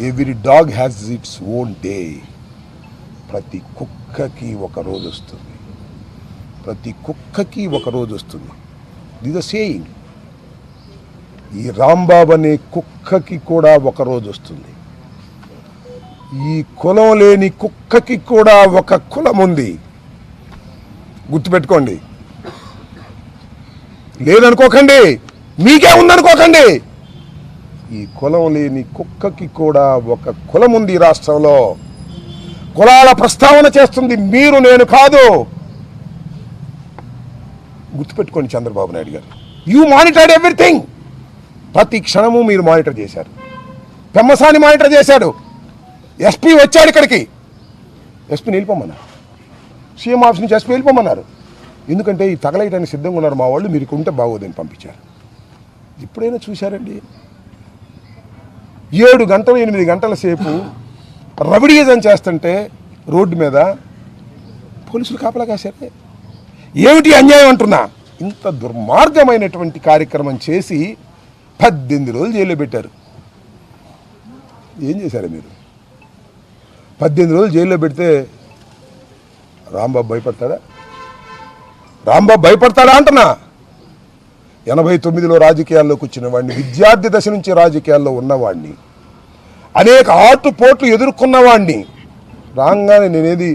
Every dog has its own day. ప్రతి కుక్కకి ఒక రోజు వస్తుంది, ప్రతి కుక్కకి ఒక రోజు వస్తుంది. This a saying. ఈ రాంబాబు అనే కుక్కకి కూడా ఒక రోజు వస్తుంది. ఈ కులం లేని కుక్కకి కూడా ఒక కులం ఉంది, గుర్తుపెట్టుకోండి. లేదనుకోకండి, మీకే ఉందనుకోకండి. ఈ కులం లేని కుక్కకి కూడా ఒక కులం ఉంది ఈ రాష్ట్రంలో. కులాల ప్రస్తావన చేస్తుంది మీరు, నేను కాదు. గుర్తుపెట్టుకోండి చంద్రబాబు నాయుడు గారు. You monitored everything. ప్రతి క్షణము మీరు మానిటర్ చేశారు. పెమ్మసాని మానిటర్ చేశాడు. ఎస్పీ వచ్చాడు ఇక్కడికి, ఎస్పీని వెళ్ళిపోమన్నారు. సీఎం ఆఫీస్ నుంచి ఎస్పీ వెళ్ళిపోమన్నారు. ఎందుకంటే ఈ తగలేయడానికి సిద్ధంగా ఉన్నారు మా వాళ్ళు, మీరు ఉంటే బాగోదని పంపించారు. ఎప్పుడైనా చూశారండి 7 గంటలు 8 గంటల సేపు రవిడీజం చేస్తుంటే రోడ్డు మీద పోలీసులు కాపలా కాశారే? ఏమిటి అన్యాయం అంటున్నా. ఇంత దుర్మార్గమైనటువంటి కార్యక్రమం చేసి 18 రోజులు జైల్లో పెట్టారు. ఏం చేశారు మీరు? 18 రోజులు జైల్లో పెడితే రాంబాబు భయపడతాడా? రాంబాబు భయపడతాడా అంటున్నా. 89లో రాజకీయాల్లోకి వచ్చిన వాడిని, విద్యార్థి దశ నుంచి రాజకీయాల్లో ఉన్నవాడిని, అనేక ఆటుపోట్లు ఎదుర్కొన్నవాడిని. రాగానే నేనేది